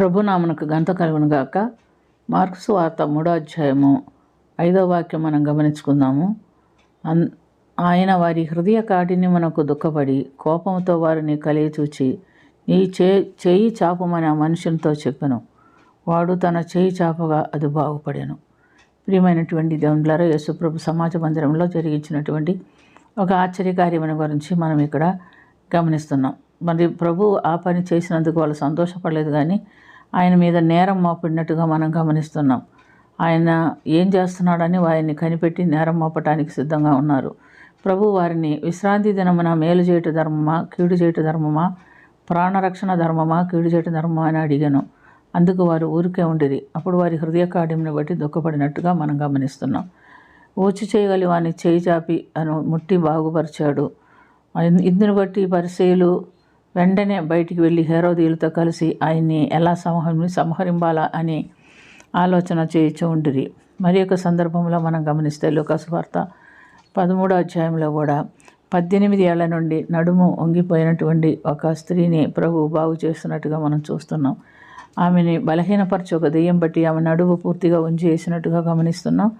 ప్రభునామనకు గంత కలుగును గాక. మార్క్సు వార్త 3వ అధ్యాయము 5వ వాక్యం మనం గమనించుకుందాము. ఆయన వారి హృదయ కాఠిన్యమునకు దుఃఖపడి కోపంతో వారిని కలియచూచి నీ చేయి చాపమని ఆ మనుషునితో చెప్పెను. వాడు తన చేయి చాపగా అది బాగుపడెను. ప్రియమైనటువంటి దేవునిలారా, యేసుప్రభు సమాజ మందిరంలో జరిగించినటువంటి ఒక ఆశ్చర్యకార్యమైన గురించి మనం ఇక్కడ గమనిస్తున్నాం. మరి ప్రభు ఆ పని చేసినందుకు వాళ్ళు సంతోషపడలేదు, కానీ ఆయన మీద నేరం మోపినట్టుగా మనం గమనిస్తున్నాం. ఆయన ఏం చేస్తున్నాడని వారిని కనిపెట్టి నేరం మోపటానికి సిద్ధంగా ఉన్నారు. ప్రభు వారిని విశ్రాంతి దినమున మేలు చేయుట ధర్మమా, కీడు చేయుట ధర్మమా, ప్రాణరక్షణ ధర్మమా, కీడు చేయుట ధర్మమా అని అడిగాను. అందుకు వారు ఊరికే ఉండిరి. అప్పుడు వారి హృదయ కాఠిన్యమును బట్టి దుఃఖపడినట్టుగా మనం గమనిస్తున్నాం. ఊచి చేయగలి వారిని చేయి చాపి ముట్టి బాగుపరిచాడు. ఇందుని బట్టి పరిసయ్యులు వెంటనే బయటికి వెళ్ళి హేరోదీయులతో కలిసి ఆయన్ని ఎలా సంహరింపాలా అని ఆలోచన చేయించు ఉండిరి. మరి ఒక సందర్భంలో మనం గమనిస్తే లూకాసు వార్త 13వ అధ్యాయంలో కూడా 18 ఏళ్ల నుండి నడుము వంగిపోయినటువంటి ఒక స్త్రీని ప్రభు బాగు చేస్తున్నట్టుగా మనం చూస్తున్నాం. ఆమెని బలహీనపరిచి ఒక దెయ్యం బట్టి ఆమె నడుము పూర్తిగా ఉంచి వేసినట్టుగా గమనిస్తున్నాం.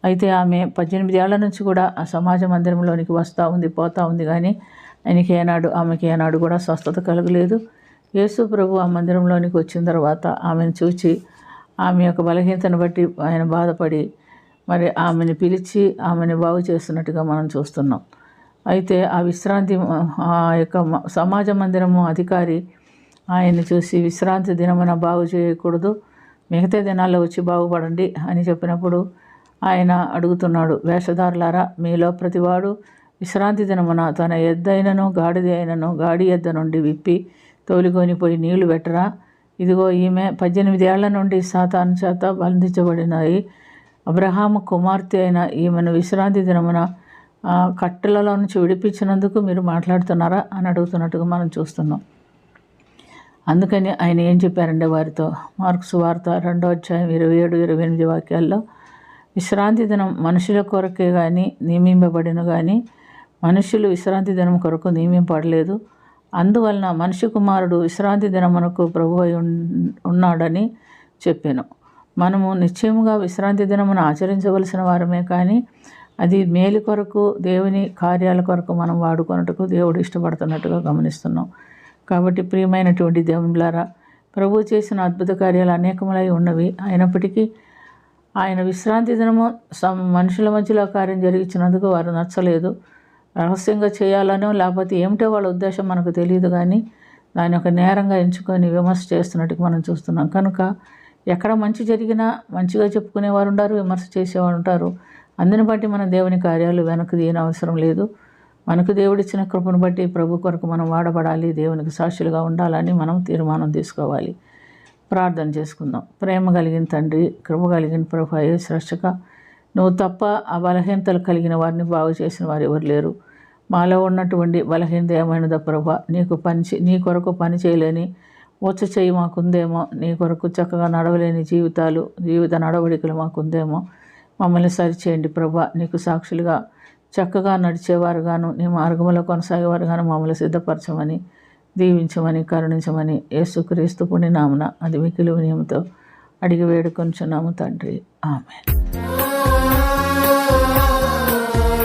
అయితే ఆమె 18 ఏళ్ల నుంచి కూడా ఆ సమాజ మందిరంలోనికి వస్తూ ఉంది, పోతూ ఉంది, కానీ ఆమెకి ఏనాడు కూడా స్వస్థత కలగలేదు. యేసు ప్రభు ఆ మందిరంలోనికి వచ్చిన తర్వాత ఆమెను చూచి ఆమె యొక్క బలహీనతను బట్టి ఆయన బాధపడి మరి ఆమెను పిలిచి ఆమెను బాగు చేస్తున్నట్టుగా మనం చూస్తున్నాం. అయితే ఆ యొక్క సమాజ మందిరము అధికారి ఆయన్ని చూసి విశ్రాంతి దినమున బాగు చేయకూడదు, మిగతా దినాల్లో వచ్చి బాగుపడండి అని చెప్పినప్పుడు ఆయన అడుగుతున్నాడు, వేషధారులారా, మీలో ప్రతివాడు విశ్రాంతి దినమున తన ఎద్దైనను గాడిద అయినను గాడి ఎద్ద నుండి విప్పి తోలుకొనిపోయి నీళ్లు పెట్టరా? ఇదిగో ఈమె 18 ఏళ్ల నుండి సాతాను చేత బంధించబడినాయి. అబ్రహాము కుమార్తె అయిన ఈమెను విశ్రాంతి దినమున కట్టెలలో నుంచి విడిపించినందుకు మీరు మాట్లాడుతున్నారా అని అడుగుతున్నట్టుగా మనం చూస్తున్నాం. అందుకని ఆయన ఏం చెప్పారంటే వారితో, మార్క్సు వార్త 2వ అధ్యాయం 27-28 వాక్యాల్లో, విశ్రాంతి దినం మనుషుల కొరకే కానీ నియమింపబడిన, కానీ మనుషులు విశ్రాంతి దినం కొరకు నియమింపబడలేదు. అందువలన మనిషి కుమారుడు విశ్రాంతి దినమునకు ప్రభువై ఉన్నాడని చెప్పాను. మనము నిశ్చయముగా విశ్రాంతి దినమును ఆచరించవలసిన వారమే, కానీ అది మేలు కొరకు, దేవుని కార్యాల కొరకు మనం వాడుకున్నట్టుకు దేవుడు ఇష్టపడుతున్నట్టుగా గమనిస్తున్నాం. కాబట్టి ప్రియమైనటువంటి దేవునిలారా, ప్రభు చేసిన అద్భుత కార్యాలు అనేకములై ఉన్నవి. అయినప్పటికీ ఆయన విశ్రాంతి దినము మనుషుల మధ్యలో కార్యం జరిగించినందుకు వారు నచ్చలేదు. రహస్యంగా చేయాలనో లేకపోతే ఏమిటో వాళ్ళ ఉద్దేశం మనకు తెలియదు, కానీ దాని ఒక నేరంగా ఎంచుకొని విమర్శ చేస్తున్నట్టుగా మనం చూస్తున్నాం. కనుక ఎక్కడ మంచి జరిగినా మంచిగా చెప్పుకునేవారు ఉంటారు, విమర్శ చేసేవారు ఉంటారు. అందుని బట్టి మన దేవుని కార్యాలు వెనక్కి తీయని అవసరం లేదు. మనకు దేవుడిచ్చిన కృపను బట్టి ప్రభు కొరకు మనం వాడబడాలి, దేవునికి సాక్షులుగా ఉండాలని మనం తీర్మానం తీసుకోవాలి. ప్రార్థన చేసుకుందాం. ప్రేమ కలిగిన తండ్రి, కృప కలిగిన ప్రభు, యేసు నువ్వు తప్ప ఆ బలహీనతలు కలిగిన వారిని బాగు చేసిన వారు ఎవరు లేరు. మాలో ఉన్నటువంటి బలహీనత ఏమైనదో ప్రభు, నీ కొరకు పని చేయలేని వచ్చ చేయి మాకుందేమో, నీ కొరకు చక్కగా నడవలేని జీవిత నడవడికలు మాకుందేమో, మమ్మల్ని సరిచేయండి ప్రభు. నీకు సాక్షులుగా చక్కగా నడిచేవారుగాను, నీ మార్గంలో కొనసాగేవారుగాను మమ్మల్ని సిద్ధపరచమని, దీవించమని, కరుణించమని యేసుక్రీస్తు పుణ్యనామమున అది మిక్కిలి వినయముతో అడిగి వేడుకొనుచున్నాము తండ్రి. ఆమేన్.